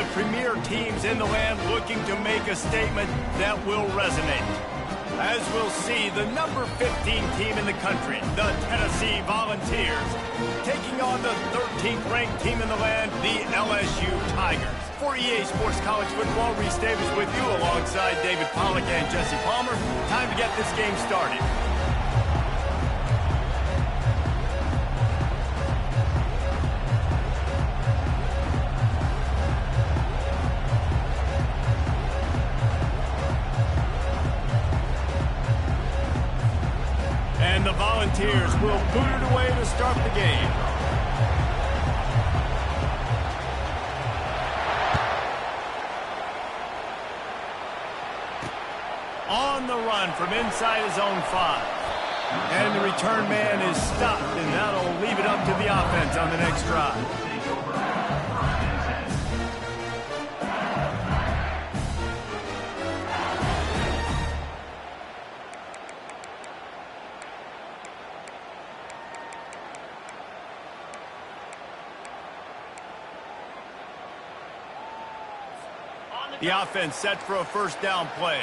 the premier teams in the land looking to make a statement that will resonate. As we'll see, the number 15 team in the country, the Tennessee Volunteers, taking on the 13th ranked team in the land, the LSU Tigers. For EA Sports College Football, Reese Davis with you alongside David Pollack and Jesse Palmer. Time to get this game started. And the Volunteers will boot it away to start the game. On the run from inside his own 5. And the return man is stopped, and that'll leave it up to the offense on the next drive. The offense set for a first down play.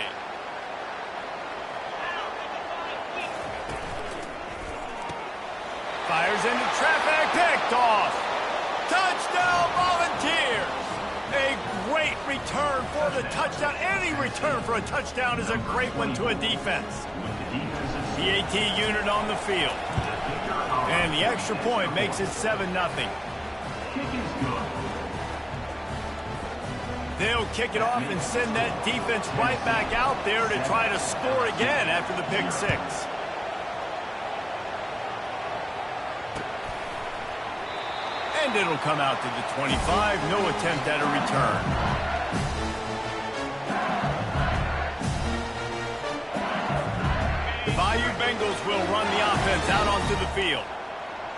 Fires into traffic, picked off. Touchdown, Volunteers! A great return for the touchdown. Any return for a touchdown is a great one to a defense. The AT unit on the field. And the extra point makes it 7-0. They'll kick it off and send that defense right back out there to try to score again after the pick 6. And it'll come out to the 25. No attempt at a return. The Bayou Bengals will run the offense out onto the field.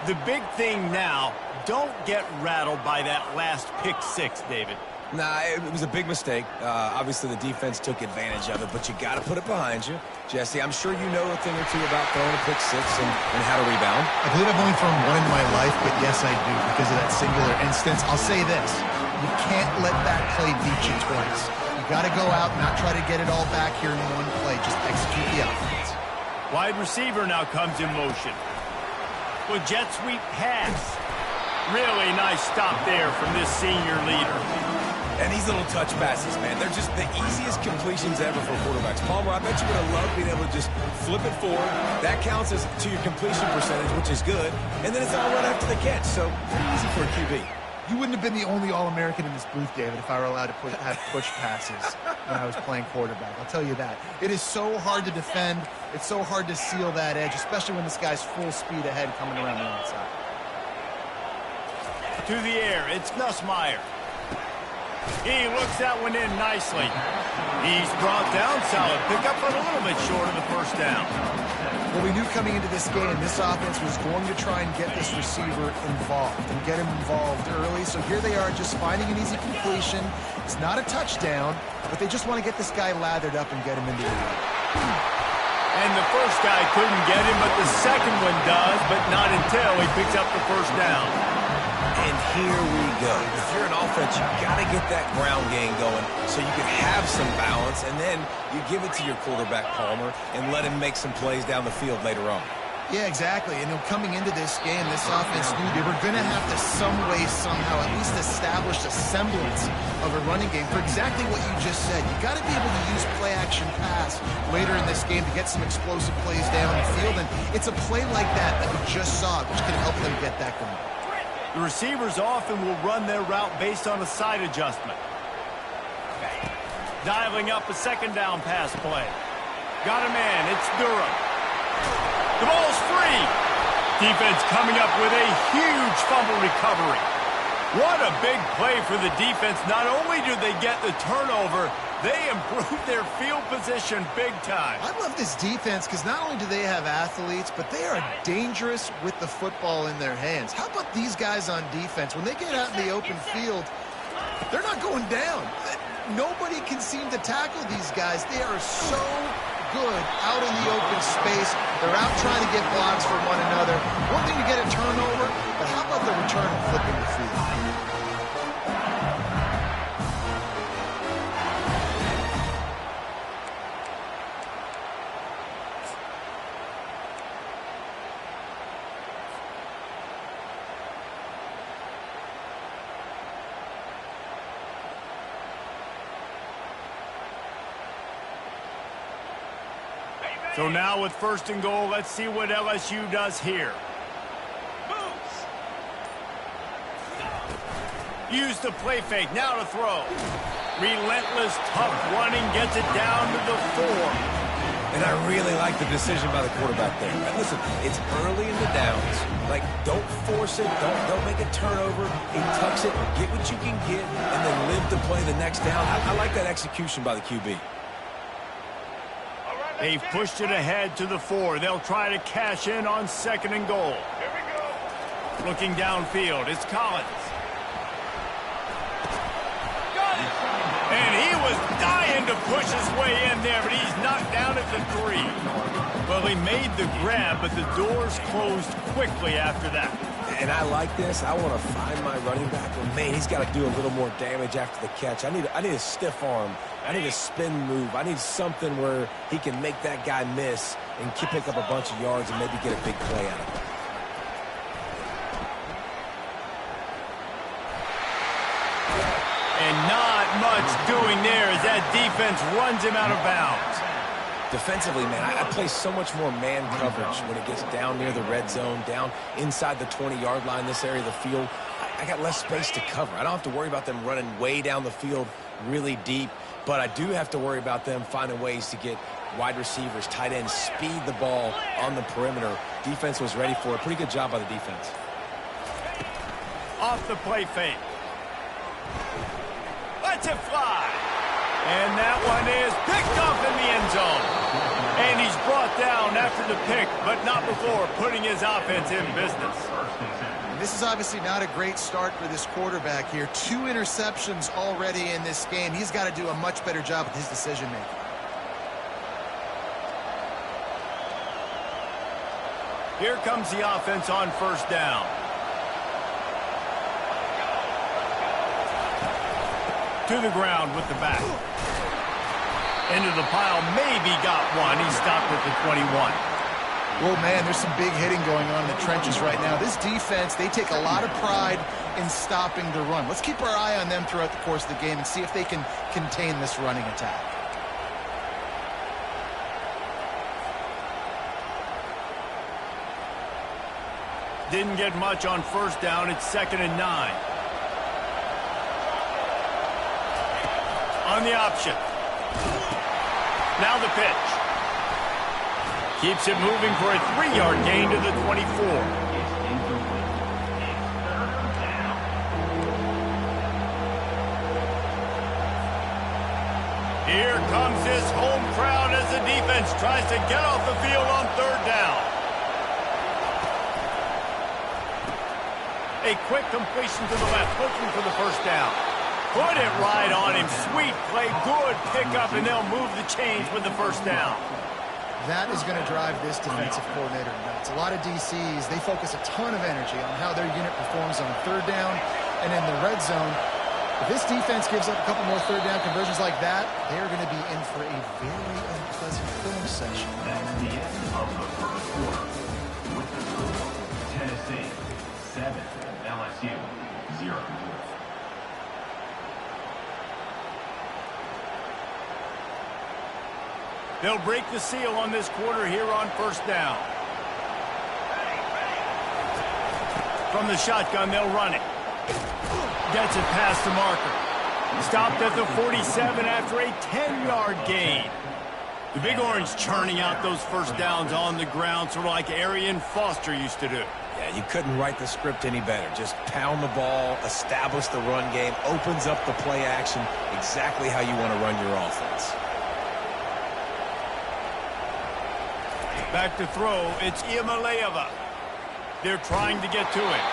The big thing now, don't get rattled by that last pick 6, David. Nah, it was a big mistake. Obviously, the defense took advantage of it, but you got to put it behind you. Jesse, I'm sure you know a thing or two about throwing a pick 6 and how to rebound. I believe I've only thrown one in my life, but yes, I do, because of that singular instance. I'll say this. You can't let that play beat you twice. You got to go out and not try to get it all back here in one play. Just execute the offense. Wide receiver now comes in motion. Well, jet sweep pass. Really nice stop there from this senior leader. And these little touch passes, man, they're just the easiest completions ever for quarterbacks. Palmer, I bet you would have loved being able to just flip it forward. That counts as to your completion percentage, which is good. And then it's all right after the catch, so pretty easy for a QB. You wouldn't have been the only All-American in this booth, David, if I were allowed to have push passes when I was playing quarterback. I'll tell you that. It is so hard to defend. It's so hard to seal that edge, especially when this guy's full speed ahead coming around the outside. To the air, it's Nussmeier. He looks that one in nicely. He's brought down solid pickup, but a little bit short of the first down. Well, we knew coming into this game, this offense was going to try and get this receiver involved and get him involved early. So here they are just finding an easy completion. It's not a touchdown, but they just want to get this guy lathered up and get him into the lead. And the first guy couldn't get him, but the second one does, but not until he picks up the first down. And here we go. If you're an offense, you got to get that ground game going so you can have some balance, and then you give it to your quarterback, Palmer, and let him make some plays down the field later on. Yeah, exactly. And coming into this game, this offense knew they were going to have to some way, somehow, at least establish a semblance of a running game for exactly what you just said. You got to be able to use play-action pass later in this game to get some explosive plays down the field, and it's a play like that we just saw, which can help them get that going. The receivers often will run their route based on a side adjustment. Dialing up a second down pass play. Got a man, it's Durham. The ball's free. Defense coming up with a huge fumble recovery. What a big play for the defense. Not only do they get the turnover, they improve their field position big time. I love this defense because not only do they have athletes, but they are dangerous with the football in their hands. How about these guys on defense? When they get out in the open field, they're not going down. Nobody can seem to tackle these guys. They are so good out in the open space. They're out trying to get blocks for one another. One thing to get a turnover, but how about the return and flipping the field? So now with 1st and goal, let's see what LSU does here. Use the play fake, now to throw. Relentless, tough running, gets it down to the 4. And I really like the decision by the quarterback there. Right, listen, it's early in the downs. Like, don't force it. Don't make a turnover. He tucks it, get what you can get, and then live to play the next down. I like that execution by the QB. They've pushed it ahead to the 4. They'll try to cash in on 2nd and goal. Looking downfield, it's Collins. And he was dying to push his way in there, but he's knocked down at the 3. Well, he made the grab, but the doors closed quickly after that. And I like this. I want to find my running back, but man, he's got to do a little more damage after the catch. I need a stiff arm. I need a spin move. I need something where he can make that guy miss and pick up a bunch of yards and maybe get a big play out of it. And not much doing there as that defense runs him out of bounds. Defensively, man, I play so much more man coverage when it gets down near the red zone, down inside the 20-yard line, this area of the field. I got less space to cover. I don't have to worry about them running way down the field really deep, but I do have to worry about them finding ways to get wide receivers, tight ends, speed the ball on the perimeter. Defense was ready for it. Pretty good job by the defense. Off the play fake. Lets it fly. And that one is picked off in the end zone. And he's brought down after the pick, but not before putting his offense in business. This is obviously not a great start for this quarterback here. 2 interceptions already in this game. He's got to do a much better job with his decision-making. Here comes the offense on 1st down. To the ground with the back. Into the pile, maybe got one. He stopped at the 21. Well, man, there's some big hitting going on in the trenches right now. This defense, they take a lot of pride in stopping the run. Let's keep our eye on them throughout the course of the game and see if they can contain this running attack. Didn't get much on 1st down. It's 2nd and 9. On the option. Now the pitch. Keeps it moving for a 3-yard gain to the 24. Here comes this home crowd as the defense tries to get off the field on 3rd down. A quick completion to the left, looking for the 1st down. Put it right on him. Sweet play, good pickup, and they'll move the chains with the 1st down. That is going to drive this defensive coordinator nuts. A lot of DCs, they focus a ton of energy on how their unit performs on 3rd down and in the red zone. If this defense gives up a couple more 3rd down conversions like that, they are going to be in for a very unpleasant film session. That's the end of the 1st quarter. With the score, Tennessee 7, LSU 0. They'll break the seal on this quarter here on 1st down. From the shotgun, they'll run it. Gets it past the marker. Stopped at the 47 after a 10-yard gain. The Big Orange churning out those 1st downs on the ground, sort of like Arian Foster used to do. Yeah, you couldn't write the script any better. Just pound the ball, establish the run game, opens up the play action, exactly how you want to run your offense. Back to throw, it's Iamaleava. They're trying to get to it.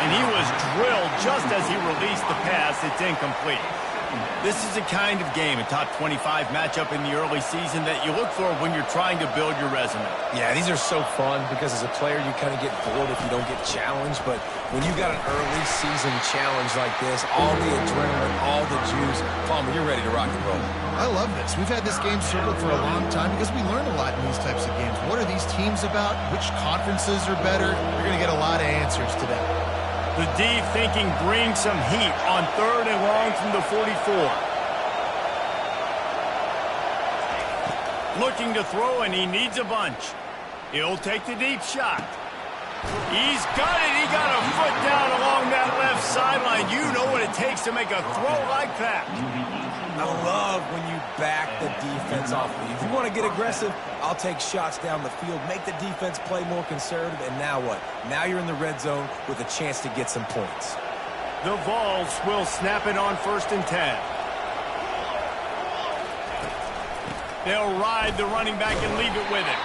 And he was drilled just as he released the pass. It's incomplete. This is the kind of game, a top 25 matchup in the early season, that you look for when you're trying to build your resume. Yeah, these are so fun because as a player you kind of get bored if you don't get challenged. But when you got an early season challenge like this, all the adrenaline, all the juice, Palmer, you're ready to rock and roll. I love this. We've had this game circled for a long time because we learn a lot in these types of games. What are these teams about? Which conferences are better? You're going to get a lot of answers today. The D thinking bring some heat on 3rd and long from the 44. Looking to throw, and he needs a bunch. He'll take the deep shot. He's got it. He got a foot down along that left sideline. You know what it takes to make a throw like that. I love when you back the defense off of you. If you want to get aggressive, I'll take shots down the field, make the defense play more conservative, and now what? Now you're in the red zone with a chance to get some points. The Volz will snap it on 1st and 10. They'll ride the running back and leave it with it.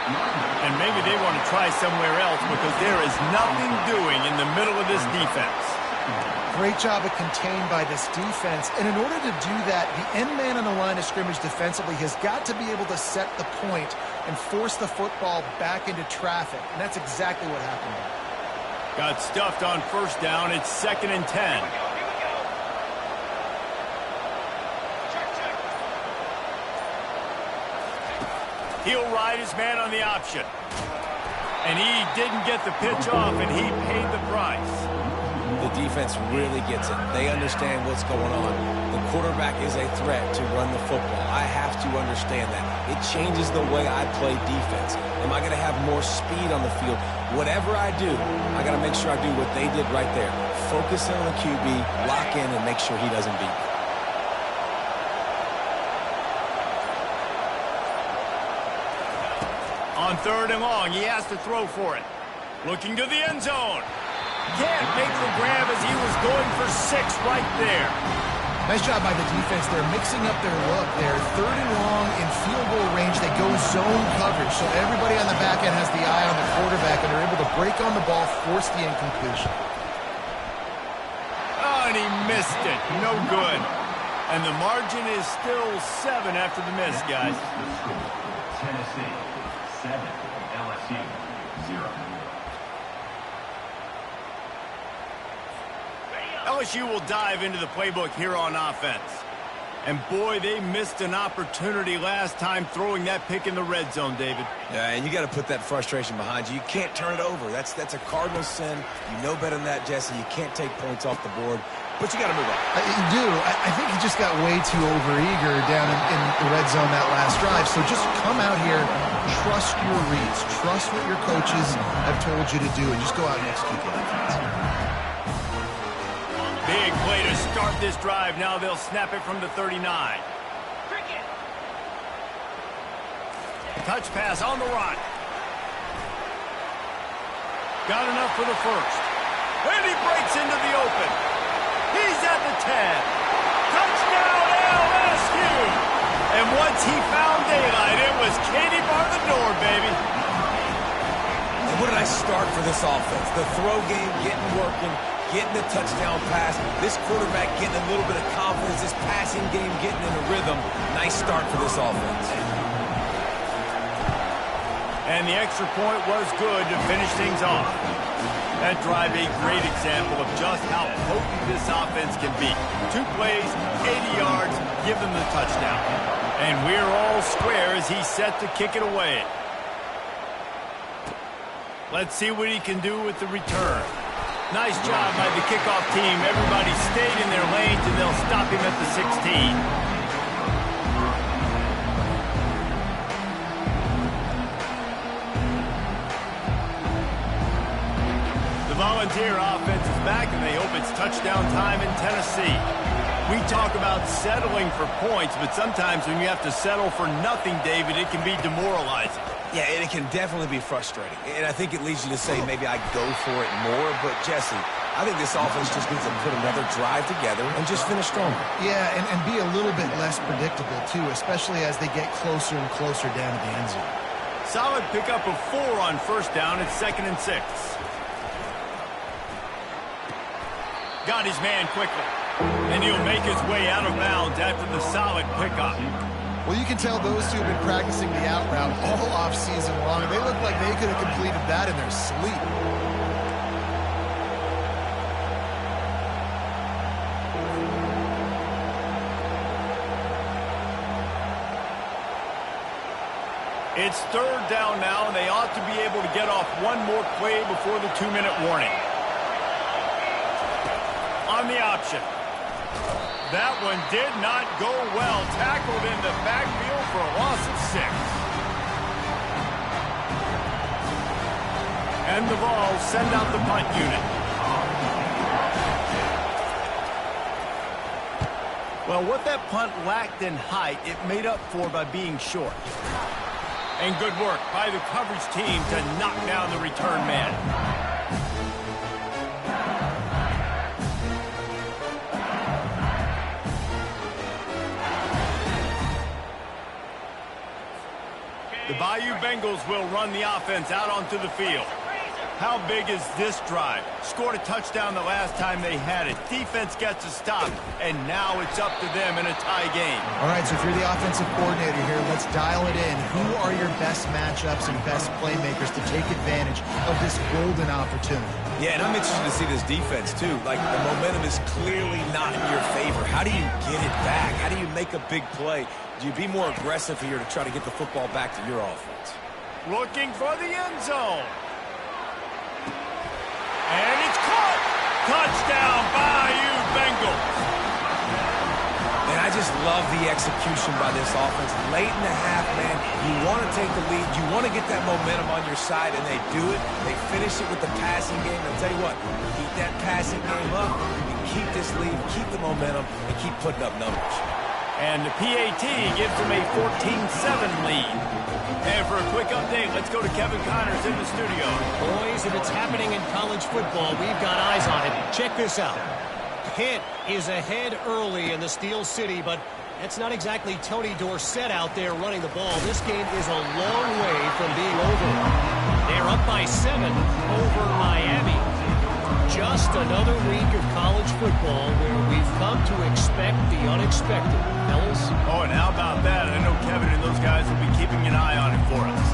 And maybe they want to try somewhere else because there is nothing doing in the middle of this defense. Great job of contained by this defense. And in order to do that, the end man on the line of scrimmage defensively has got to be able to set the point and force the football back into traffic. And that's exactly what happened there. Got stuffed on 1st down. It's 2nd and 10. He'll ride his man on the option. And he didn't get the pitch off, and he paid the price. The defense really gets it. They understand what's going on. The quarterback is a threat to run the football. I have to understand that. It changes the way I play defense. Am I going to have more speed on the field? Whatever I do, I got to make sure I do what they did right there. Focus in on the QB, lock in, and make sure he doesn't beat me. On 3rd and long, he has to throw for it. Looking to the end zone. Can't make the grab as he was going for 6 right there. Nice job by the defense. They're mixing up their look. They're 3rd and long in field goal range. They go zone coverage, so everybody on the back end has the eye on the quarterback, and they're able to break on the ball, force the incompletion. Oh, and he missed it. No good. And the margin is still 7 after the miss, guys. Tennessee 7, LSU 0. LSU will dive into the playbook here on offense. And boy, they missed an opportunity last time throwing that pick in the red zone, David. Yeah, and you got to put that frustration behind you. You can't turn it over. That's a cardinal sin. You know better than that, Jesse. You can't take points off the board, but you got to move on. You do. I think he just got way too overeager down in the red zone that last drive. So just come out here, trust your reads, trust what your coaches have told you to do, and just go out and execute the offense. Big play to start this drive. Now they'll snap it from the 39. Touch pass on the run. Got enough for the 1st. And he breaks into the open. He's at the 10. Touchdown, LSU! And once he found daylight, it was Katie bar the door, baby. What did I start for this offense? The throw game getting working, getting the touchdown pass. This quarterback getting a little bit of confidence. This passing game getting in a rhythm. Nice start for this offense. And the extra point was good to finish things off. That drive a great example of just how potent this offense can be. 2 plays, 80 yards, give them the touchdown. And we're all square as he's set to kick it away. Let's see what he can do with the return. Nice job by the kickoff team. Everybody stayed in their lanes, and they'll stop him at the 16. Volunteer offense is back, and they hope it's touchdown time in Tennessee. We talk about settling for points, but sometimes when you have to settle for nothing, David, it can be demoralizing. Yeah, and it can definitely be frustrating. And I think it leads you to say maybe I go for it more. But, Jesse, I think this offense just needs to put another drive together and just finish stronger. Yeah, and be a little bit less predictable, too, especially as they get closer and closer down to the end zone. Solid pickup of 4 on 1st down. It's 2nd and 6. Got his man quickly. And he'll make his way out of bounds after the solid pickup. Well, you can tell those two have been practicing the out route all off-season long. They look like they could have completed that in their sleep. It's 3rd down now, and they ought to be able to get off one more play before the 2-minute warning. On the option. That one did not go well. Tackled in the backfield for a loss of 6. And the Volz send out the punt unit. Well, what that punt lacked in height, it made up for by being short. And good work by the coverage team to knock down the return man. The Bayou Bengals will run the offense out onto the field. How big is this drive? Scored a touchdown the last time they had it. Defense gets a stop, and now it's up to them in a tie game. All right, so if you're the offensive coordinator here, let's dial it in. Who are your best matchups and best playmakers to take advantage of this golden opportunity? Yeah, and I'm interested to see this defense, too. Like, the momentum is clearly not in your favor. How do you get it back? How do you make a big play? Do you be more aggressive here to try to get the football back to your offense? Looking for the end zone. And it's caught. Touchdown, Bayou Bengals. And I just love the execution by this offense. Late in the half, man, you want to take the lead. You want to get that momentum on your side, and they do it. They finish it with the passing game. I'll tell you what, keep that passing game up. You keep this lead, keep the momentum, and keep putting up numbers. And the PAT gives them a 14-7 lead. And for a quick update, let's go to Kevin Connors in the studio. Boys, if it's happening in college football, we've got eyes on it. Check this out. Pitt is ahead early in the Steel City, but it's not exactly Tony Dorsett out there running the ball. This game is a long way from being over. They're up by 7 over Miami. Just another week of college football where we've come to expect the unexpected. Fellas? Oh, and how about that? I know Kevin and those guys will be keeping an eye on it for us.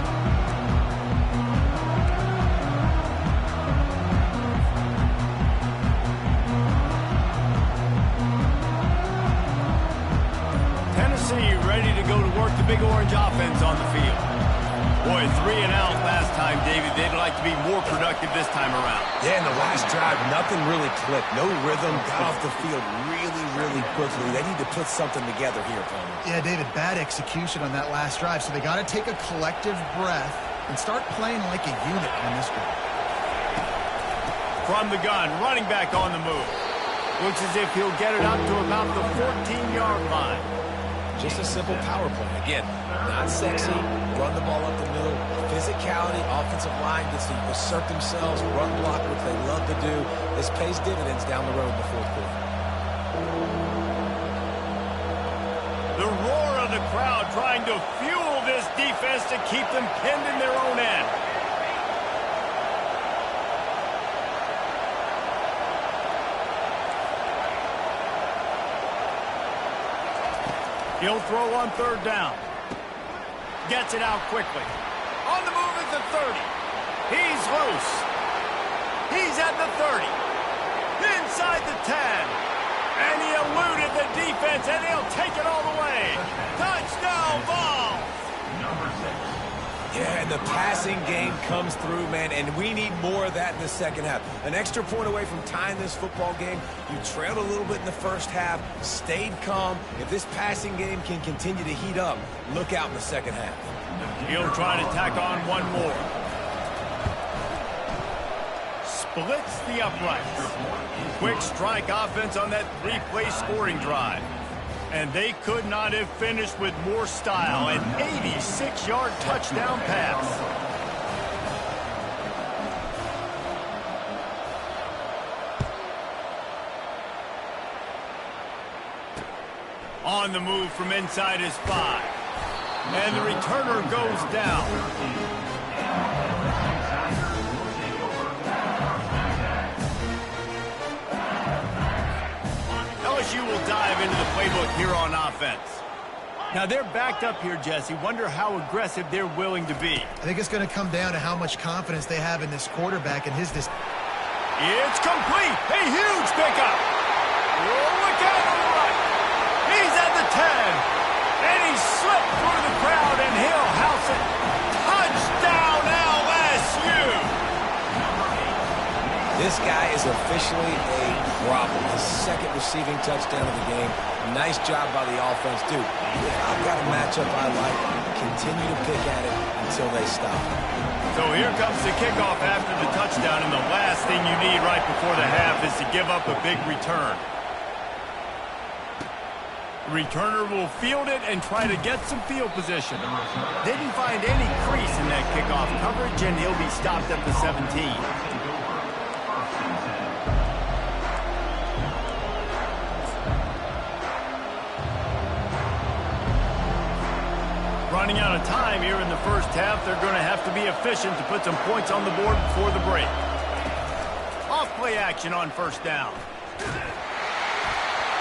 Tennessee ready to go to work the Big Orange offense on the field. Boy, 3 and out last time, David. They'd like to be more productive this time around. Yeah, in the last drive, nothing really clicked. No rhythm, got off the field really quickly. They need to put something together here, Palmer. Yeah, David, bad execution on that last drive, so they got to take a collective breath and start playing like a unit on this one. From the gun, running back on the move. Looks as if he'll get it up to about the 14-yard line. Just a simple power play. Again, not sexy, run the ball up the middle. Physicality, offensive line gets to assert themselves, run block, which they love to do. This pays dividends down the road in the fourth quarter. The roar of the crowd trying to fuel this defense to keep them pinned in their own end. He'll throw on 3rd down. Gets it out quickly. On the move at the 30. He's loose. He's at the 30. Inside the 10. And he eluded the defense, and he'll take it all the way. Touchdown, Volz! Number 6. Yeah, and the passing game comes through, man, and we need more of that in the second half. An extra point away from tying this football game. You trailed a little bit in the first half, stayed calm. If this passing game can continue to heat up, look out in the second half. He'll try to tack on one more. Splits the uprights. Quick strike offense on that 3-play scoring drive. And they could not have finished with more style. An 86-yard touchdown pass. On the move from inside his 5. And the returner goes down. LSU will dive into the playbook here on offense. Now they're backed up here, Jesse. Wonder how aggressive they're willing to be. I think it's going to come down to how much confidence they have in this quarterback and his... It's complete. A huge pickup. Oh, look out on the right. He's at the 10. And he slipped through the crowd, and he'll house it. Touchdown, LSU. This guy is officially a problem. His second receiving touchdown of the game. Nice job by the offense. Dude, I've got a matchup I like. continue to pick at it until they stop. So here comes the kickoff after the touchdown, and the last thing you need right before the half is to give up a big return. Returner will field it and try to get some field position. Didn't find any crease in that kickoff coverage, and he'll be stopped at the 17. Running out of time here in the first half. They're going to have to be efficient to put some points on the board before the break. Off-play action on first down.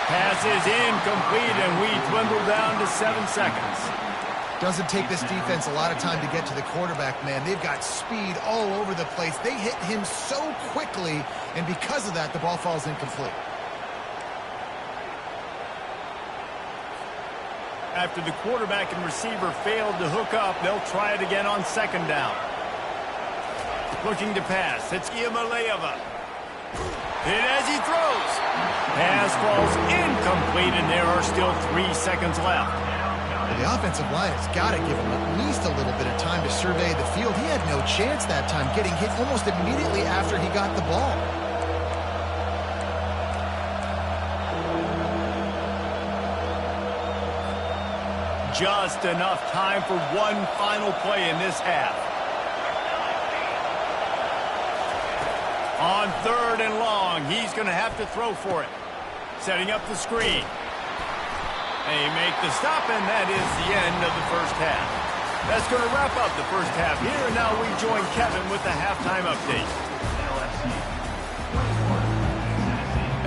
Pass is incomplete, and we dwindle down to 7 seconds. Doesn't take this defense a lot of time to get to the quarterback, man. They've got speed all over the place. They hit him so quickly, and because of that, the ball falls incomplete. After the quarterback and receiver failed to hook up, they'll try it again on second down. Looking to pass. It's Iamaleava. Hit as he throws. Pass falls incomplete, and there are still 3 seconds left. Well, the offensive line has got to give him at least a little bit of time to survey the field. He had no chance that time, getting hit almost immediately after he got the ball. Just enough time for one final play in this half. On third and long, he's going to have to throw for it. Setting up the screen. They make the stop, and that is the end of the first half. That's going to wrap up the first half here, and now we join Kevin with the halftime update.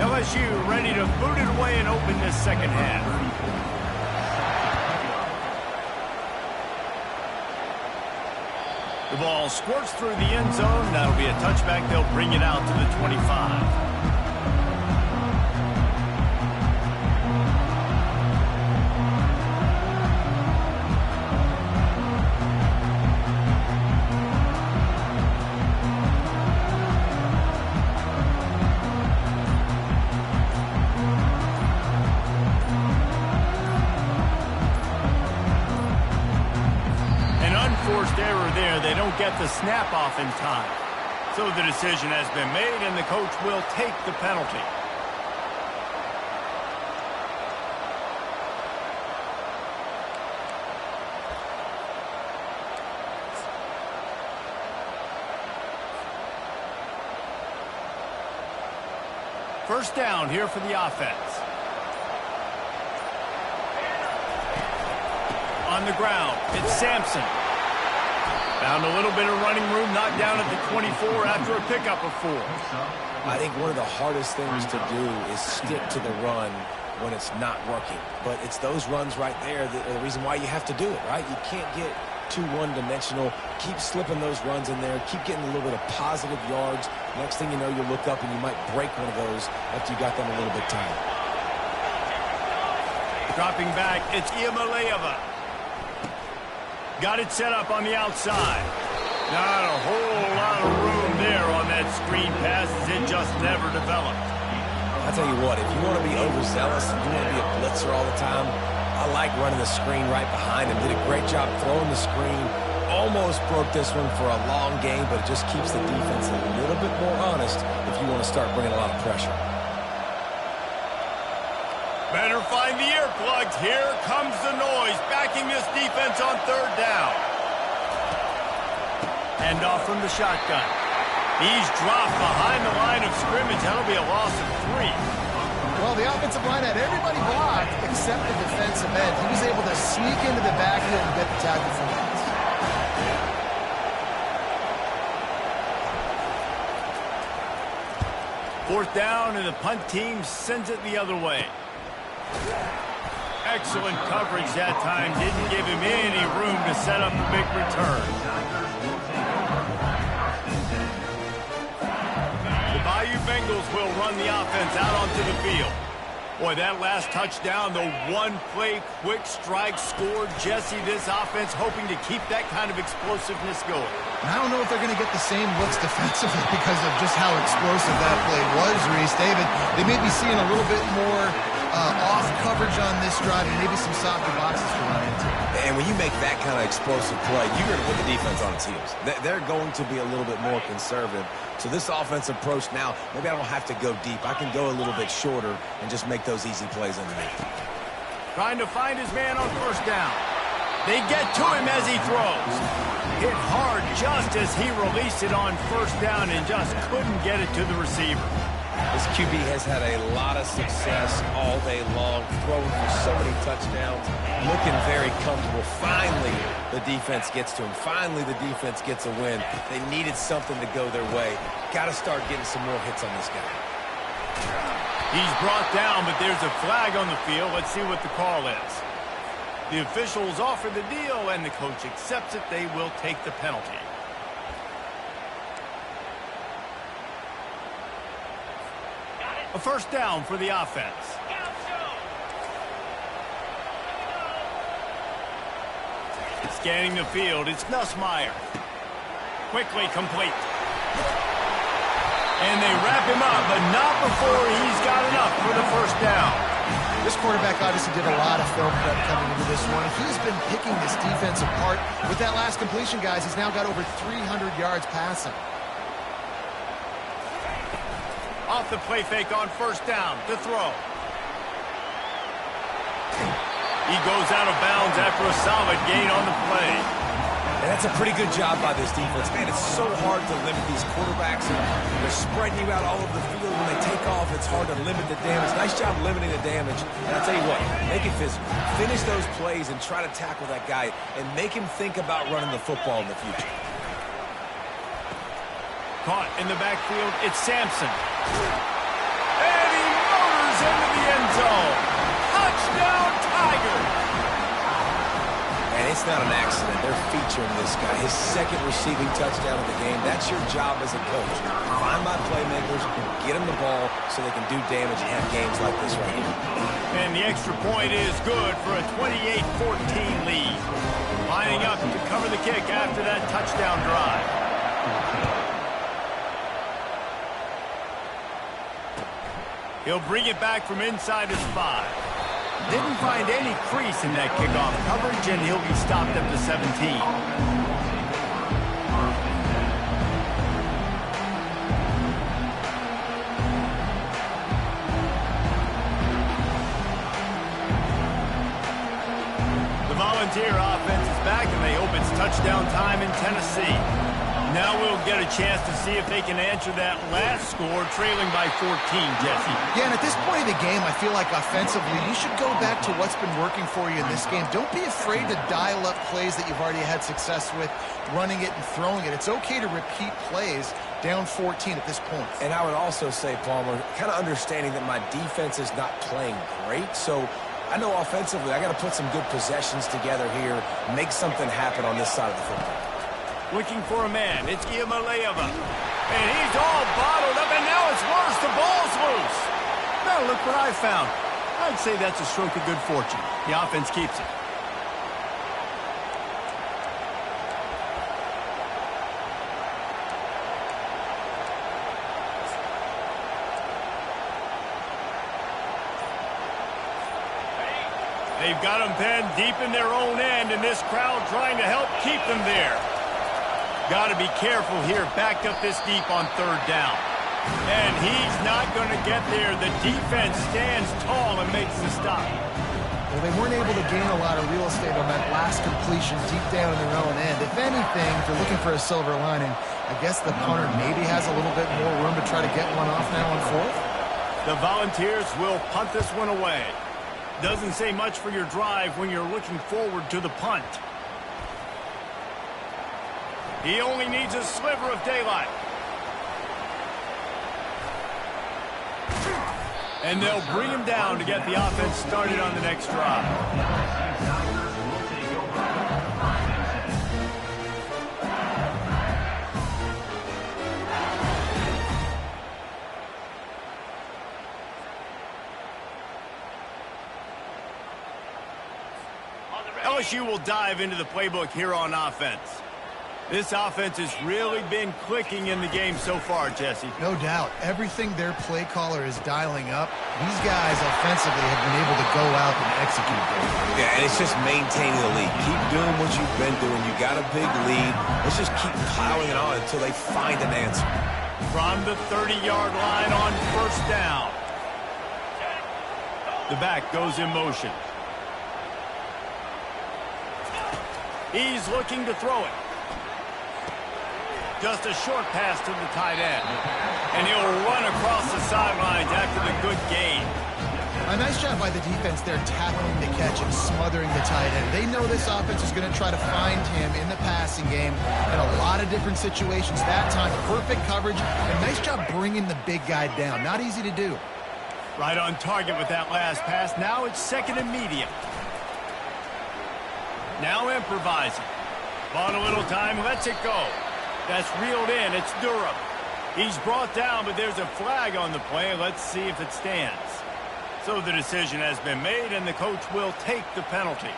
LSU ready to boot it away and open this second half. The ball squirts through the end zone. That'll be a touchback. They'll bring it out to the 25. Error there. They don't get the snap off in time. So the decision has been made, and the coach will take the penalty. First down here for the offense. On the ground, it's Sampson. Found a little bit of running room, knocked down at the 24 after a pickup of 4. I think one of the hardest things to do is stick to the run when it's not working. But it's those runs right there that are the reason why you have to do it, right? You can't get too one-dimensional. Keep slipping those runs in there. Keep getting a little bit of positive yards. Next thing you know, you look up and you might break one of those after you got them a little bit tired. Dropping back, it's Iamaleava. Got it set up on the outside. Not a whole lot of room there on that screen pass, as it just never developed. I'll tell you what, if you want to be overzealous and you want to be a blitzer all the time, I like running the screen right behind him. Did a great job throwing the screen. Almost broke this one for a long game, but it just keeps the defense a little bit more honest if you want to start bringing a lot of pressure. Better find the earplugs. Here comes the noise, backing this defense on third down. Hand off from the shotgun. He's dropped behind the line of scrimmage. That'll be a loss of 3. Well, the offensive line had everybody blocked except the defensive end. He was able to sneak into the backfield and get the tackle for once. Fourth down, and the punt team sends it the other way. Excellent coverage that time. Didn't give him any room to set up a big return. The Bayou Bengals will run the offense out onto the field. Boy, that last touchdown, the one-play quick strike scored. Jesse, this offense hoping to keep that kind of explosiveness going. And I don't know if they're going to get the same looks defensively because of just how explosive that play was, Reese. David, they may be seeing a little bit more off coverage on this drive and maybe some softer boxes to run into. And when you make that kind of explosive play, you're going to put the defense on its heels. They're going to be a little bit more conservative. So this offensive approach now, maybe I don't have to go deep. I can go a little bit shorter and just make those easy plays underneath. Trying to find his man on first down. They get to him as he throws. Hit hard just as he released it on first down and just couldn't get it to the receiver. This QB has had a lot of success all day long, throwing for so many touchdowns, looking very comfortable. Finally, the defense gets to him. Finally, the defense gets a win. They needed something to go their way. Got to start getting some more hits on this guy. He's brought down, but there's a flag on the field. Let's see what the call is. The officials offer the deal, and the coach accepts it. They will take the penalty. A first down for the offense. Scanning the field, it's Nussmeier. Quickly complete. And they wrap him up, but not before he's got enough for the first down. This quarterback obviously did a lot of film prep coming into this one. He's been picking this defense apart. With that last completion, guys, he's now got over 300 yards passing. Off the play fake on first down to throw. He goes out of bounds after a solid gain on the play. And that's a pretty good job by this defense. Man, it's so hard to limit these quarterbacks. They're spreading you out all over the field. When they take off, it's hard to limit the damage. Nice job limiting the damage. And I'll tell you what, make it physical. Finish those plays and try to tackle that guy and make him think about running the football in the future. Caught in the backfield, it's Sampson. And he motors into the end zone. Touchdown, Tigers! And it's not an accident. They're featuring this guy. His second receiving touchdown of the game. That's your job as a coach. Find my playmakers, get them the ball so they can do damage and have games like this right here. And the extra point is good for a 28-14 lead. Lining up to cover the kick after that touchdown drive. He'll bring it back from inside his 5. Didn't find any crease in that kickoff coverage, and he'll be stopped up to 17. The Volunteer offense is back, and they hope it's touchdown time in Tennessee. Now we'll get a chance to see if they can answer that last score, trailing by 14, Jesse. Yeah, and at this point of the game, I feel like offensively, you should go back to what's been working for you in this game. Don't be afraid to dial up plays that you've already had success with, running it and throwing it. It's okay to repeat plays down 14 at this point. And I would also say, Palmer, kind of understanding that my defense is not playing great, so I know offensively I got to put some good possessions together here, make something happen on this side of the football. Looking for a man. It's Iamaleava. And he's all bottled up, and now it's worse. The ball's loose. Now look what I found. I'd say that's a stroke of good fortune. The offense keeps it. They've got them penned deep in their own end, and this crowd trying to help keep them there. Got to be careful here, backed up this deep on third down. And he's not going to get there. The defense stands tall and makes the stop. Well, they weren't able to gain a lot of real estate on that last completion deep down in their own end. If anything, if they're looking for a silver lining, I guess the punter maybe has a little bit more room to try to get one off now on fourth. The Volunteers will punt this one away. Doesn't say much for your drive when you're looking forward to the punt. He only needs a sliver of daylight. And they'll bring him down to get the offense started on the next drive. LSU will dive into the playbook here on offense. This offense has really been clicking in the game so far, Jesse. No doubt. Everything their play caller is dialing up, these guys offensively have been able to go out and execute there. Yeah, and it's just maintaining the lead. Keep doing what you've been doing. You got a big lead. Let's just keep piling it on until they find an answer. From the 30-yard line on first down. The back goes in motion. He's looking to throw it. Just a short pass to the tight end. And he'll run across the sidelines after the good gain. A nice job by the defense there tackling the catch and smothering the tight end. They know this offense is going to try to find him in the passing game in a lot of different situations. That time, perfect coverage, and nice job bringing the big guy down. Not easy to do. Right on target with that last pass. Now it's second and medium. Now improvising. Bought a little time, lets it go. That's reeled in. It's Durham. He's brought down, but there's a flag on the play. Let's see if it stands. So the decision has been made, and the coach will take the penalty.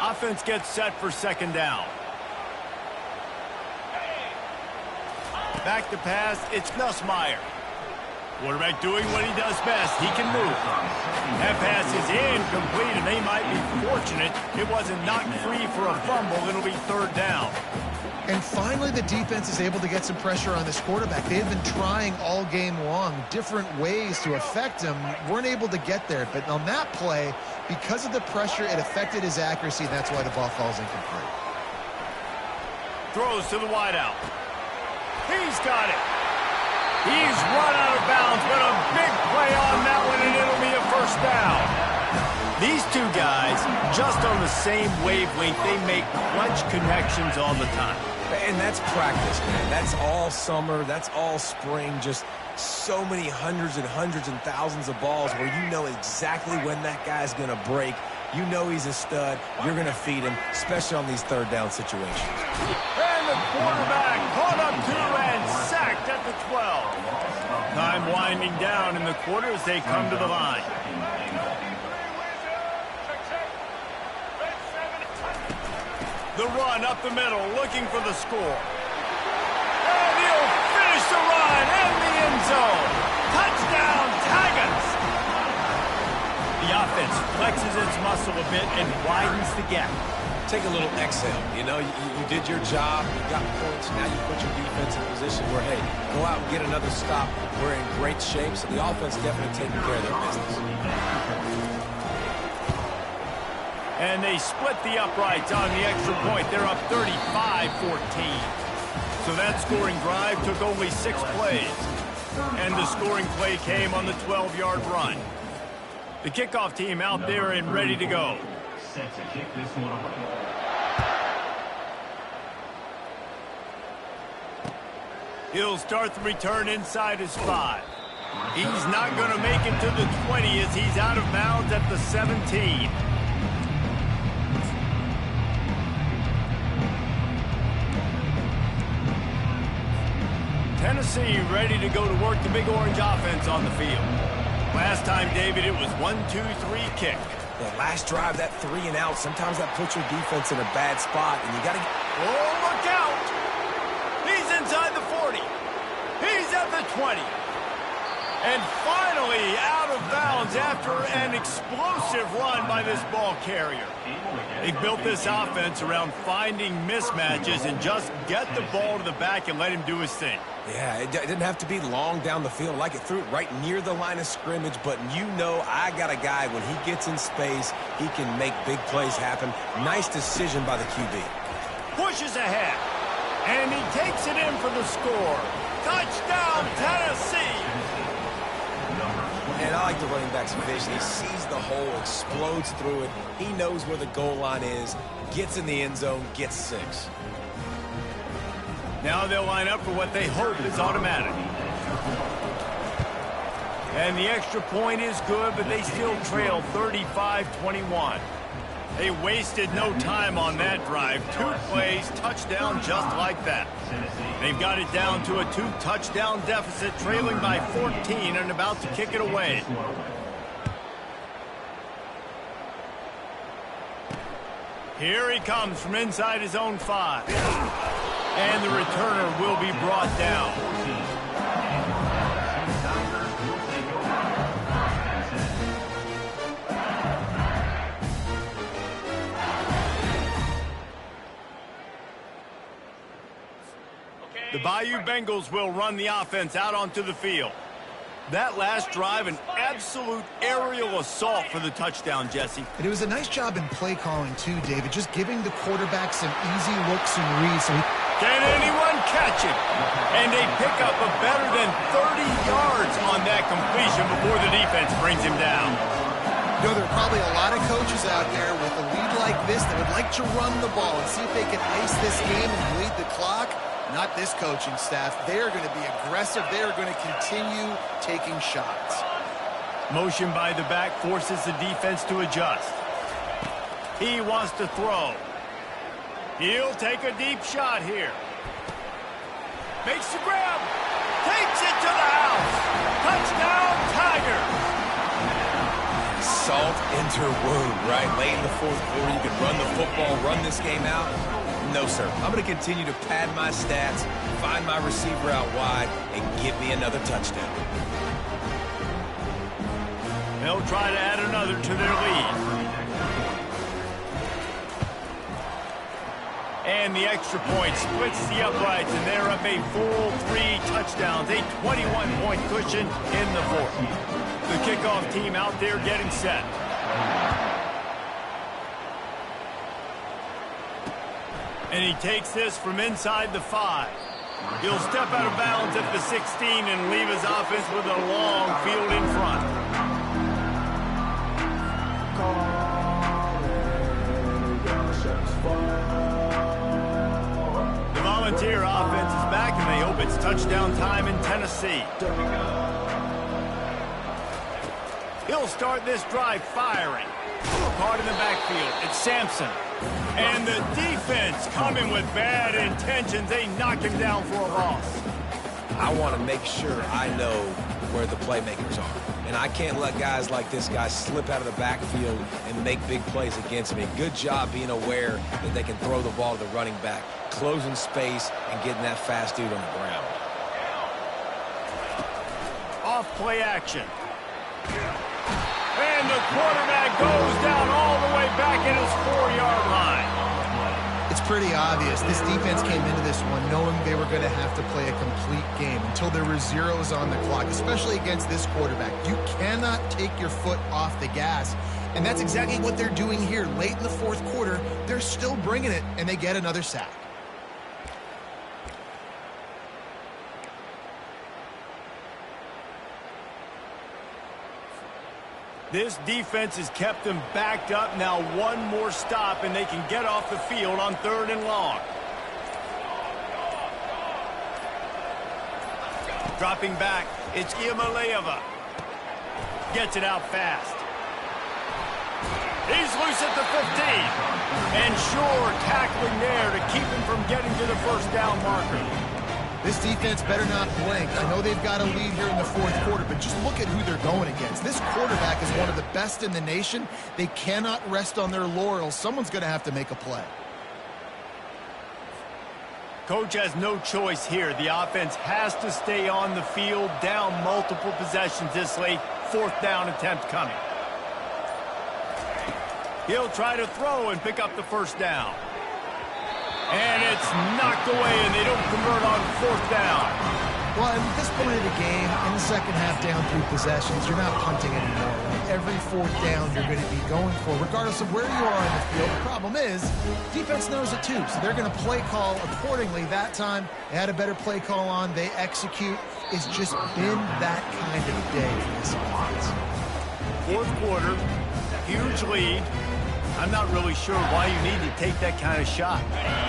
Offense gets set for second down. Back to pass. It's Nussmeier. Quarterback doing what he does best. He can move. That pass is incomplete, and they might be fortunate it wasn't knocked free for a fumble. It'll be third down. And finally, the defense is able to get some pressure on this quarterback. They've been trying all game long different ways to affect him. Weren't able to get there. But on that play, because of the pressure, it affected his accuracy, and that's why the ball falls incomplete. Throws to the wideout. He's got it. He's run out of bounds, but a big play on that one, and it'll be a first down. These two guys, just on the same wavelength, they make clutch connections all the time. And that's practice, man. That's all summer. That's all spring. Just so many hundreds and thousands of balls where you know exactly when that guy's going to break. You know he's a stud. You're going to feed him, especially on these third down situations. And the quarterback caught up to and sacked at the 12. Time winding down in the quarter as they come to the line. The run up the middle, looking for the score. And he'll finish the run in the end zone. Touchdown, Tigers! The offense flexes its muscle a bit and widens the gap. Take a little exhale. You know, you did your job. You got points. Now you put your defense in a position where, hey, go out and get another stop. We're in great shape, so the offense definitely taking care of their business. And they split the uprights on the extra point. They're up 35-14. So that scoring drive took only 6 plays. And the scoring play came on the 12-yard run. The kickoff team out there and ready to go. Set to kick this one away. He'll start the return inside his 5. He's not going to make it to the 20 as he's out of bounds at the 17. Tennessee ready to go to work the Big Orange offense on the field. Last time, David, it was 1-2-3 kick. The last drive, that 3 and out, sometimes that puts your defense in a bad spot, and you got to get... Oh, look out! He's inside the 40. He's at the 20. And finally out of bounds after an explosive run by this ball carrier. They built this offense around finding mismatches and just get the ball to the back and let him do his thing. Yeah, it didn't have to be long down the field. Like it threw it right near the line of scrimmage, but you know I got a guy, when he gets in space, he can make big plays happen. Nice decision by the QB. Pushes ahead, and he takes it in for the score. Touchdown, Tennessee! And I like the running back's vision. He sees the hole, explodes through it. He knows where the goal line is, gets in the end zone, gets 6. Now they'll line up for what they hope is automatic. And the extra point is good, but they still trail 35-21. They wasted no time on that drive. 2 plays, touchdown just like that. They've got it down to a 2-touchdown deficit, trailing by 14 and about to kick it away. Here he comes from inside his own 5. And the returner will be brought down. The Bayou Bengals will run the offense out onto the field. That last drive, an absolute aerial assault for the touchdown, Jesse. And it was a nice job in play calling, too, David, just giving the quarterback some easy looks and reads. Can anyone catch it? And they pick up a better than 30 yards on that completion before the defense brings him down. You know, there are probably a lot of coaches out there with a lead like this that would like to run the ball and see if they can ice this game and bleed the clock. Not this coaching staff. They are going to be aggressive. They are going to continue taking shots. Motion by the back forces the defense to adjust. He wants to throw. He'll take a deep shot here. Makes the grab. Takes it to the house. Touchdown, Tigers. Salt enter wound, right? Late in the 4th quarter, you can run the football, run this game out. No, sir. I'm going to continue to pad my stats, find my receiver out wide, and give me another touchdown. They'll try to add another to their lead. And the extra point splits the uprights, and they're up a full 3 touchdowns, a 21-point cushion in the 4th. The kickoff team out there getting set. And he takes this from inside the 5. He'll step out of bounds at the 16 and leave his offense with a long field in front. The Volunteer offense is back, and they hope it's touchdown time in Tennessee. He'll start this drive firing. Caught in the backfield. It's Sampson. And the defense coming with bad intentions. They knock him down for a loss. I want to make sure I know where the playmakers are. And I can't let guys like this guy slip out of the backfield and make big plays against me. Good job being aware that they can throw the ball to the running back, closing space, and getting that fast dude on the ground. Off play action. And the quarterback goes down all the way back at his 4-yard line. It's pretty obvious. This defense came into this one knowing they were going to have to play a complete game until there were zeros on the clock, especially against this quarterback. You cannot take your foot off the gas, and that's exactly what they're doing here. Late in the 4th quarter, they're still bringing it, and they get another sack. This defense has kept them backed up. Now one more stop, and they can get off the field on 3rd and long. Dropping back, it's Iamaleava. Gets it out fast. He's loose at the 15. And sure, tackling there to keep him from getting to the first down marker. This defense better not blink. I know they've got a lead here in the 4th quarter, but just look at who they're going against. This quarterback is one of the best in the nation. They cannot rest on their laurels. Someone's going to have to make a play. Coach has no choice here. The offense has to stay on the field, down multiple possessions this late. 4th down attempt coming. He'll try to throw and pick up the first down. And it's knocked away, and they don't convert on 4th down. Well, at this point of the game, in the second half down 3 possessions, you're not punting anymore. Right? Every 4th down you're going to be going for, regardless of where you are on the field. The problem is, defense knows it too, so they're going to play call accordingly. That time, they had a better play call on. They execute. It's just been that kind of day for this offense. 4th quarter, huge lead. I'm not really sure why you need to take that kind of shot.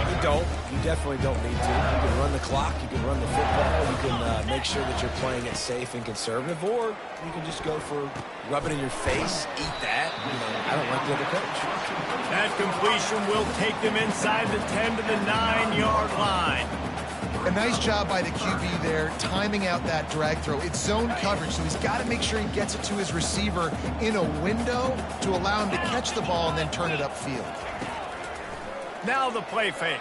You don't. You definitely don't need to. You can run the clock. You can run the football. You can make sure that you're playing it safe and conservative, or you can just go for rub it in your face, eat that. I don't like the other coach. That completion will take them inside the 10 to the 9-yard line. A nice job by the QB there, timing out that drag throw. It's zone coverage, so he's got to make sure he gets it to his receiver in a window to allow him to catch the ball and then turn it upfield. Now the play fake.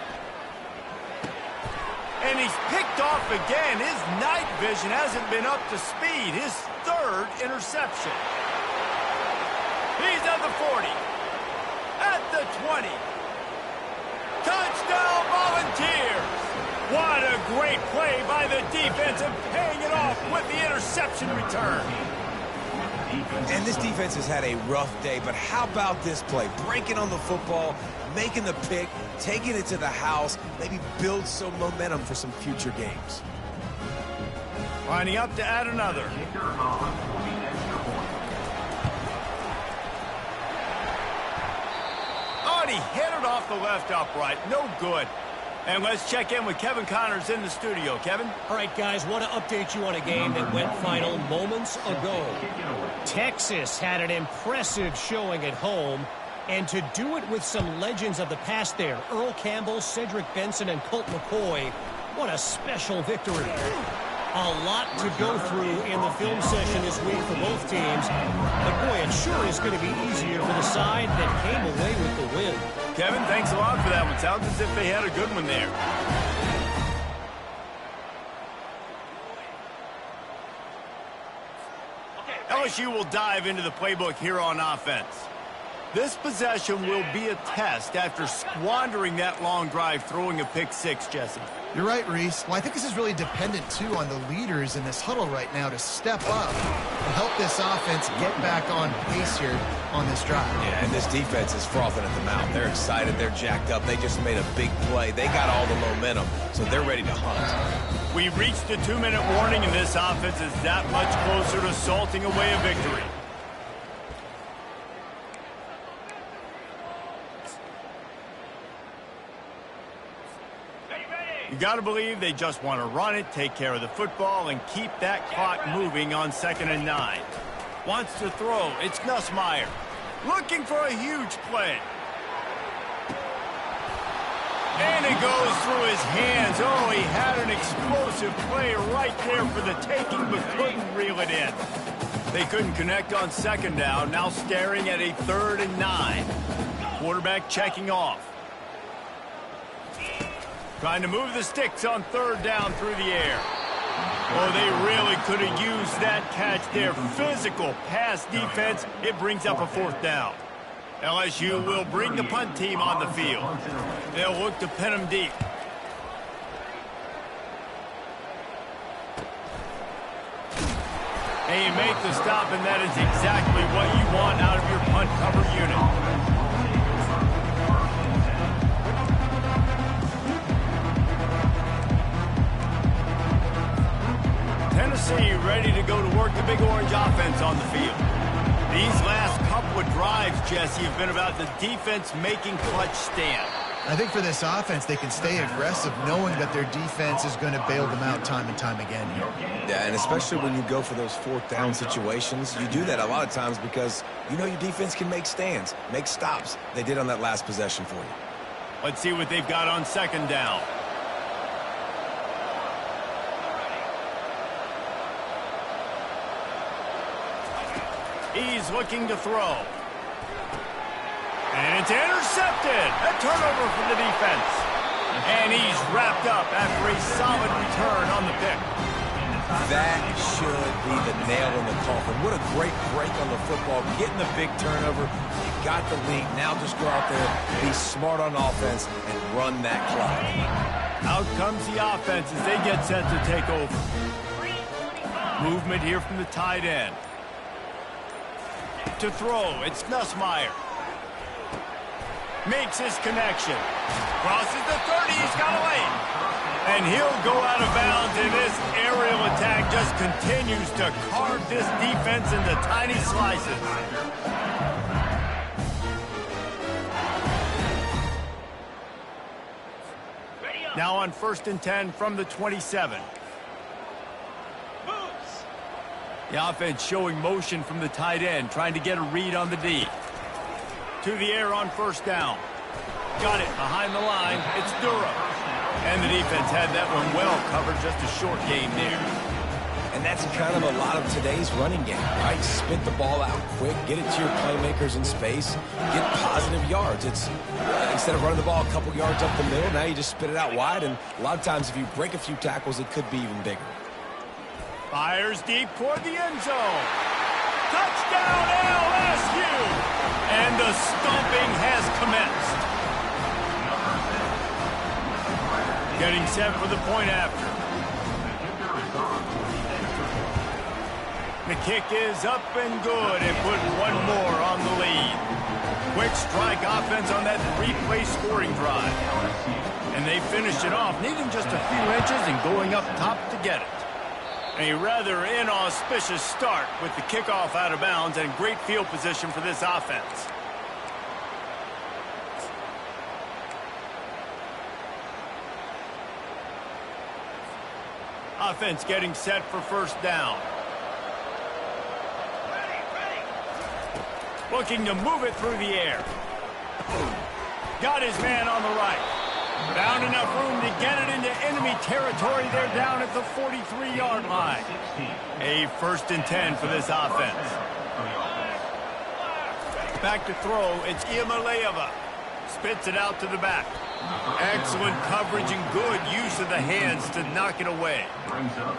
And he's picked off again. His night vision hasn't been up to speed. His third interception. He's at the 40. At the 20. Touchdown Volunteers. What a great play by the defense and paying it off with the interception return. And this defense has had a rough day, but how about this play? Breaking on the football, making the pick, taking it to the house, maybe build some momentum for some future games. Lining up to add another. Oh, and he hit it off the left upright. No good. And let's check in with Kevin Connors in the studio. Kevin? All right, guys, want to update you on a game that went final moments ago. Texas had an impressive showing at home, and to do it with some legends of the past there, Earl Campbell, Cedric Benson, and Colt McCoy, what a special victory. A lot to go through in the film session this week for both teams, but boy, it sure is going to be easier for the side that came away with the win. Kevin, thanks a lot for that one. Sounds as if they had a good one there. LSU will dive into the playbook here on offense. This possession will be a test after squandering that long drive, throwing a pick six, Jesse. You're right, Reese. Well, I think this is really dependent, too, on the leaders in this huddle right now to step up and help this offense get back on pace here on this drive. Yeah, and this defense is frothing at the mouth. They're excited. They're jacked up. They just made a big play. They got all the momentum, so they're ready to hunt. We reached the 2-minute warning, and this offense is that much closer to salting away a victory. You got to believe they just want to run it, take care of the football, and keep that clock moving on 2nd and 9. Wants to throw. It's Nussmeier. Looking for a huge play. And it goes through his hands. Oh, he had an explosive play right there for the taking, but couldn't reel it in. They couldn't connect on 2nd down. Now staring at a 3rd and 9. Quarterback checking off. Trying to move the sticks on 3rd down through the air. Oh, they really could have used that catch there. Physical pass defense. It brings up a 4th down. LSU will bring the punt team on the field. They'll look to pin them deep. And you make the stop, and that is exactly what you want out of your punt cover unit. Tennessee ready to go to work the Big Orange offense on the field. These last couple of drives, Jesse, have been about the defense making clutch stand. I think for this offense, they can stay aggressive knowing that their defense is going to bail them out time and time again here. Yeah, and especially when you go for those 4th down situations, you do that a lot of times because you know your defense can make stands, make stops. They did on that last possession for you. Let's see what they've got on 2nd down. He's looking to throw. And it's intercepted. A turnover for the defense. And he's wrapped up after a solid return on the pick. That should be the nail in the coffin. What a great break on the football. Getting the big turnover. You got the lead. Now just go out there, be smart on offense, and run that clock. Out comes the offense as they get set to take over. Movement here from the tight end. To throw, it's Nussmeier. Makes his connection. Crosses the 30, he's got a lane. And he'll go out of bounds, and this aerial attack just continues to carve this defense into tiny slices. Now on 1st and 10 from the 27. The offense showing motion from the tight end, trying to get a read on the D. To the air on 1st down. Got it behind the line. It's Durham. And the defense had that one well covered. Just a short gain there. And that's kind of a lot of today's running game, right? Spit the ball out quick, get it to your playmakers in space, get positive yards. It's instead of running the ball a couple yards up the middle, now you just spit it out wide, and a lot of times if you break a few tackles, it could be even bigger. Fires deep toward the end zone. Touchdown LSU! And the stomping has commenced. Getting set for the point after. The kick is up and good and put one more on the lead. Quick strike offense on that 3-play scoring drive. And they finished it off, needing just a few inches and going up top to get it. A rather inauspicious start with the kickoff out of bounds and great field position for this offense. Offense getting set for 1st down. Looking to move it through the air. Got his man on the right. Found enough room to get it into enemy territory. They're down at the 43-yard line. A 1st and 10 for this offense. Back to throw. It's Iamaleava. Spits it out to the back. Excellent coverage and good use of the hands to knock it away.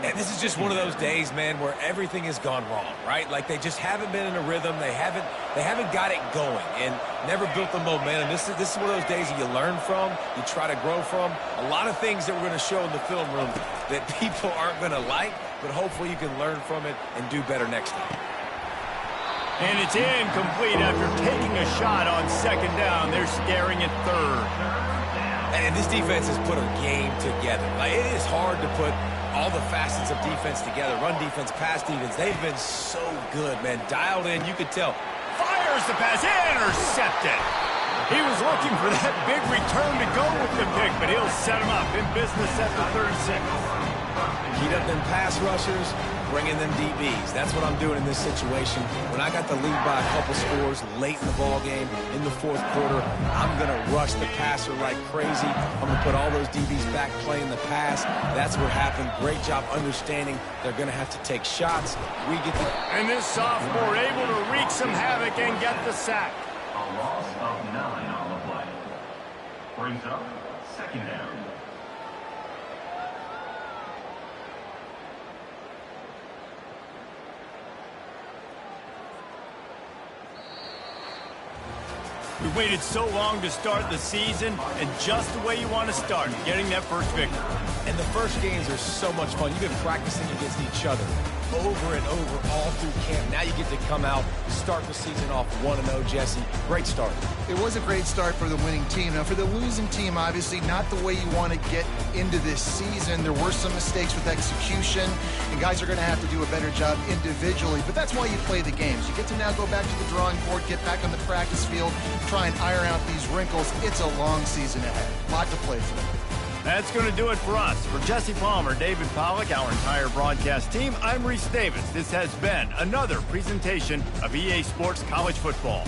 And this is just one of those days, man, where everything has gone wrong, right? Like they just haven't been in a rhythm. They haven't got it going and never built the momentum. This is one of those days that you learn from, you try to grow from. A lot of things that we're going to show in the film room that people aren't going to like, but hopefully you can learn from it and do better next time. And it's incomplete after taking a shot on 2nd down. They're staring at 3rd. And this defense has put a game together. Like, it is hard to put all the facets of defense together. Run defense, pass defense. They've been so good, man. Dialed in, you could tell. Fires the pass, intercepted. He was looking for that big return to go with the pick, but he'll set him up in business at the 36. Heat up them pass rushers, bring in them DBs. That's what I'm doing in this situation. When I got the lead by a couple scores late in the ball game, in the 4th quarter, I'm going to rush the passer like crazy. I'm going to put all those DBs back playing the pass. That's what happened. Great job understanding they're going to have to take shots. We get the... And this sophomore able to wreak some havoc and get the sack. A loss of 9 on the play. Brings up 2nd down. We waited so long to start the season, and just the way you want to start, getting that first victory. And the first games are so much fun. You've been practicing against each other over and over all through camp. Now you get to come out, start the season off 1-0, Jesse. Great start. It was a great start for the winning team. Now, for the losing team, obviously not the way you want to get into this season. There were some mistakes with execution, and guys are going to have to do a better job individually. But that's why you play the games. You get to now go back to the drawing board, get back on the practice field, try and iron out these wrinkles. It's a long season ahead. A lot to play for. That's going to do it for us. For Jesse Palmer, David Pollack, our entire broadcast team, I'm Reese Davis. This has been another presentation of EA Sports College Football.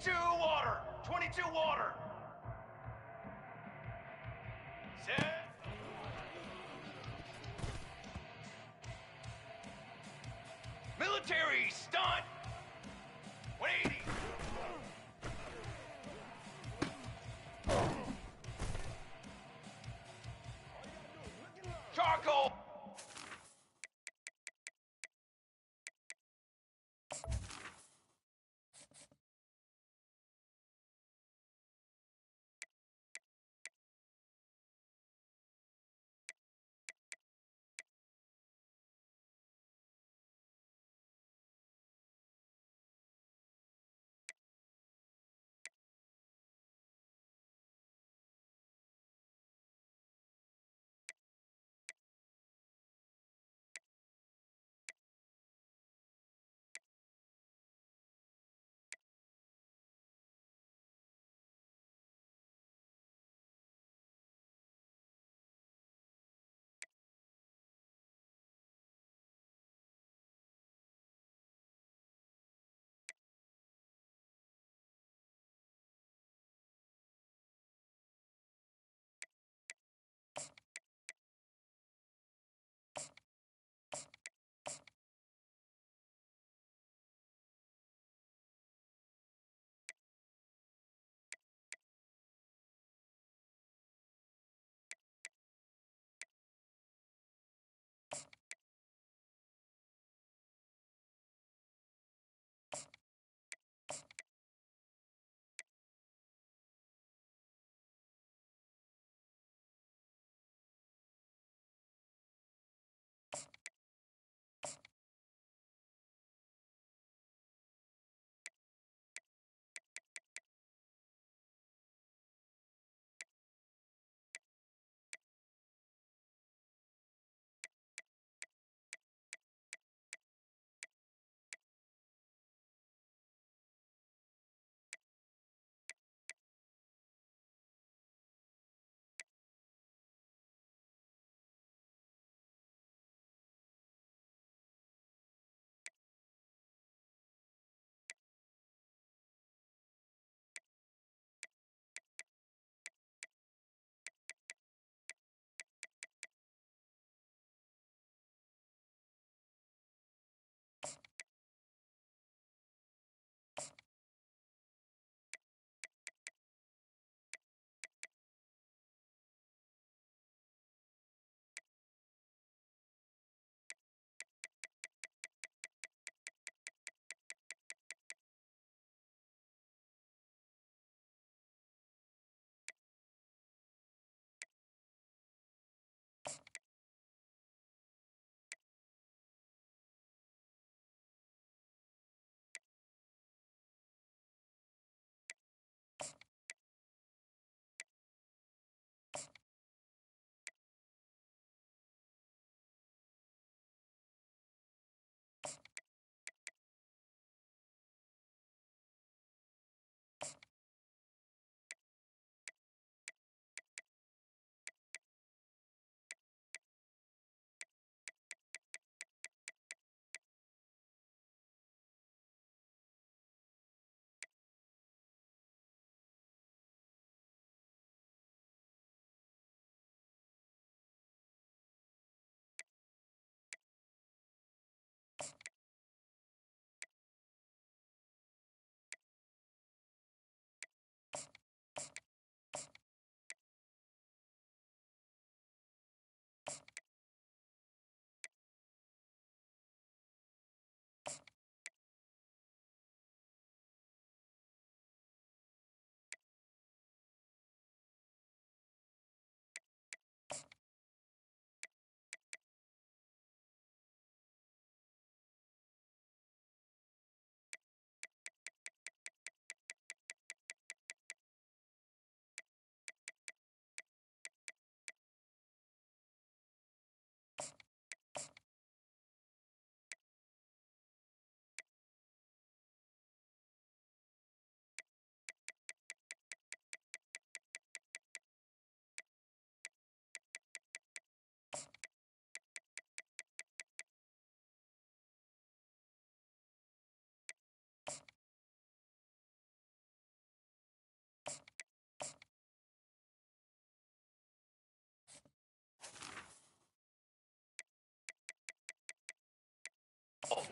22 water. 22 water. Set. Military stunt. 180. Charcoal.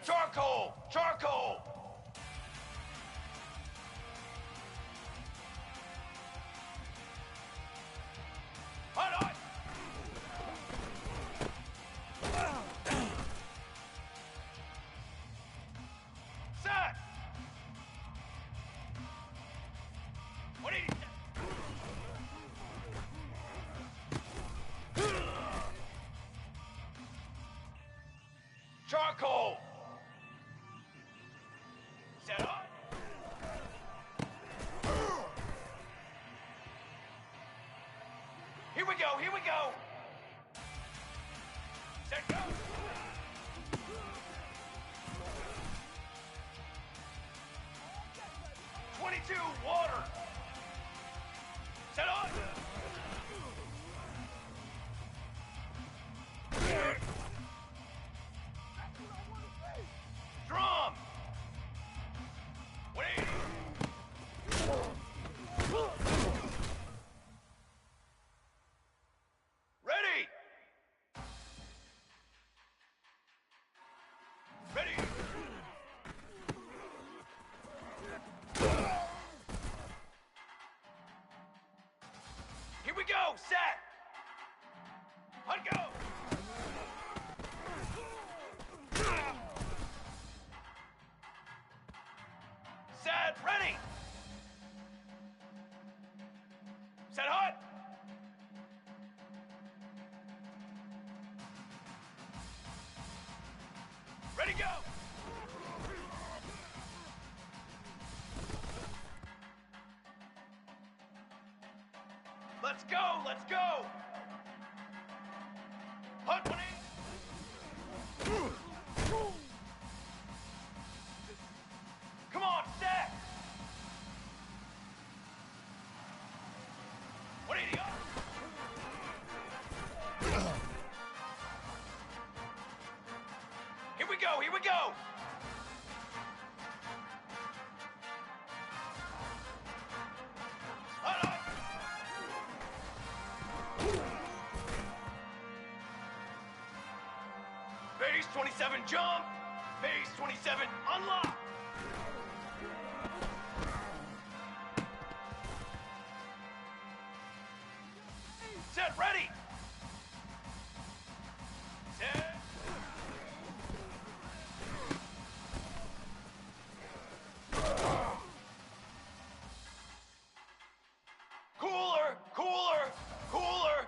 Charcoal! Charcoal! Hot, hot! Set! 180. Charcoal! Set on. Here we go, here we go! Set go! .22 water! Set on! Drum! 180! Ready! Ready! Here we go! Set! Hunt go! Set! Ready! Set hot! Ready go! Let's go! Let's go! Hunt 180! Come on, set! 180 up! Here we go, here we go! Hot, hot! Base 27 jump! Base 27 unlock! Set ready! Set! Cooler! Cooler! Cooler!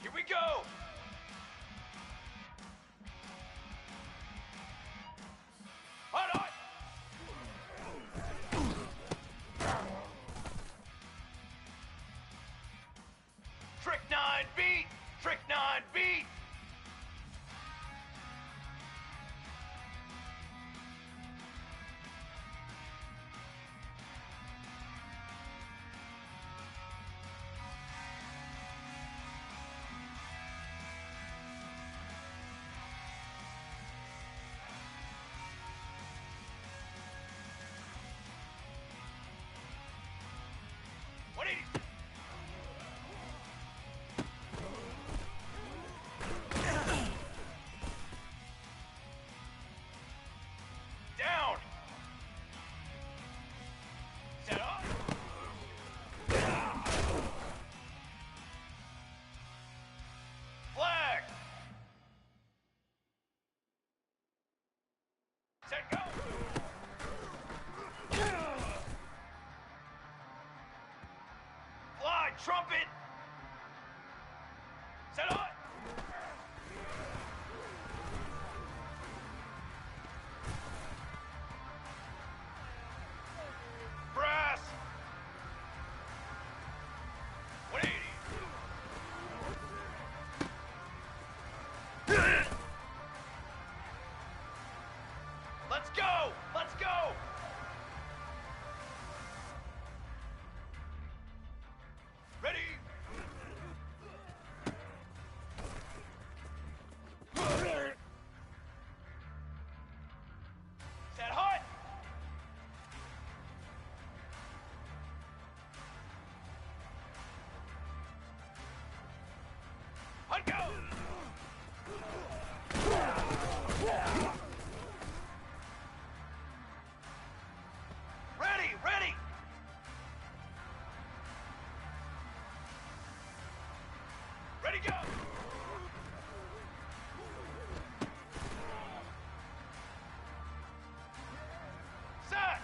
Here we go! Hot, hot! Trick 9 beat! Trick 9 beat! Down! Set up! Flag! Set, go! Fly, trumpet! Set up! Brass! 180! Let's go! Let's go! Ready? Set hot! Hot, go! Ready, ready! Ready, go! Set!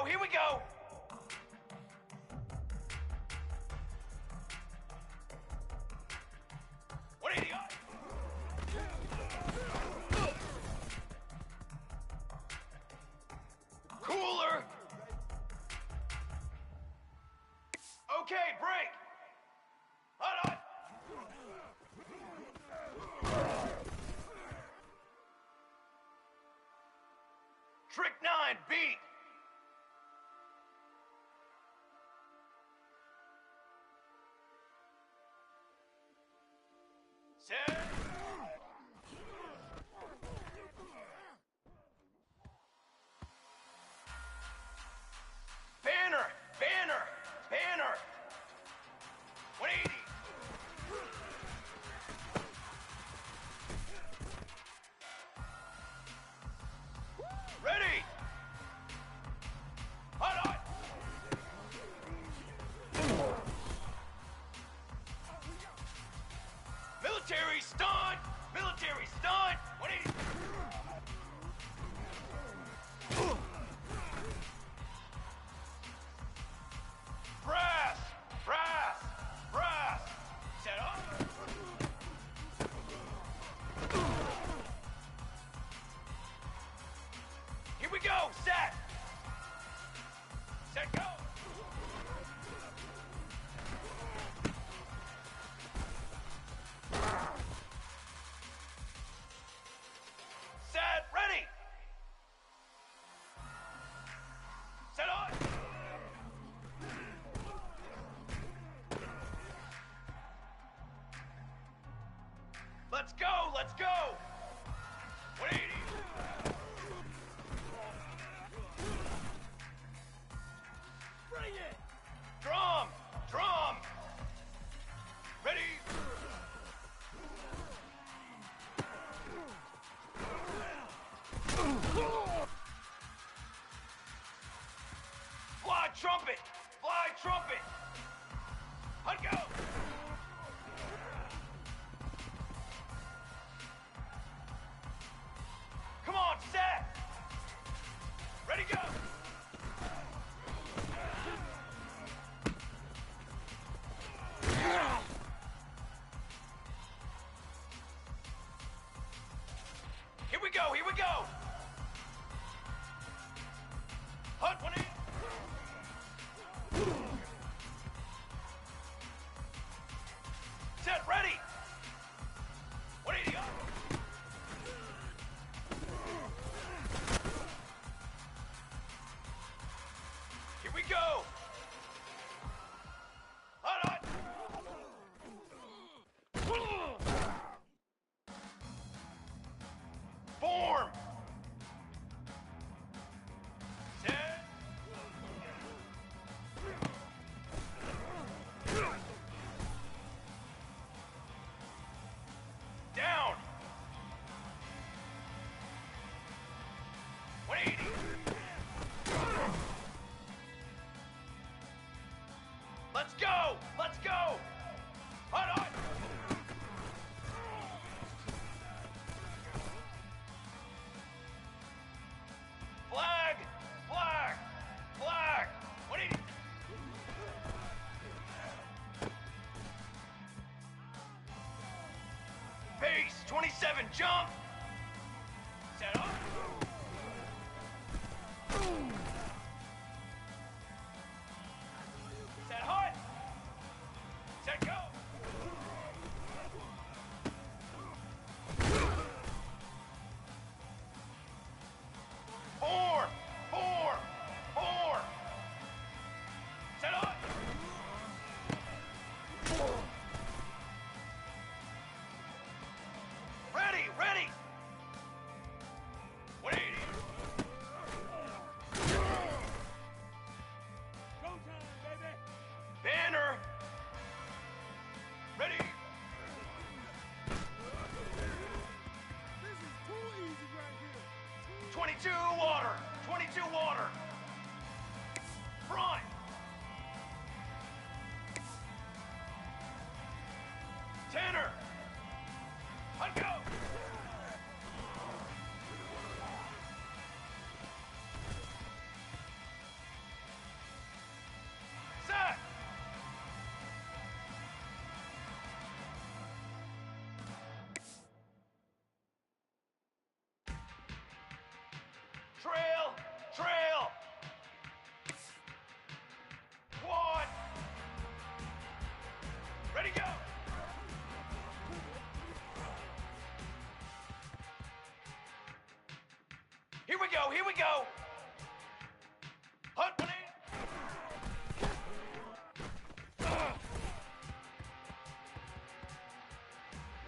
go, here we go! What are you? Cooler! Okay, break! Hold on! Trick 9, beat! Set! Banner! Banner! Banner! 180! Ready! Hold on! Military stunt! Military stunt! 180! Brass! Brass! Brass! Set up! Here we go! Set! Set, go! Set, ready! Set on! Let's go! Let's go! 180! Bring it! Drum! Drum! Ready! Fly trumpet! Fly trumpet! Hunt go! Come on, set! Ready, go! Here we go, here we go! Hunt 180! Set, ready! 180 up! Here we go! Hold on! Form! Set! Down! 180! Let's go! Let's go! Hold on! Flag! Flag! Flag! 180! Base! 27, jump! Set up! Set hut! Set go! Form! Form! Form! Set up! Ready! Ready! 180! Showtime, baby! Banner! Ready! This is too easy right here. 22 water! 22 water! Front! Tanner! Hunt go! Here we go, here we go. Hunt,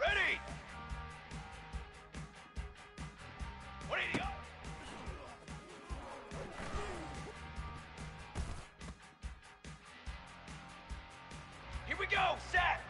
ready. What do you got? Here we go, set.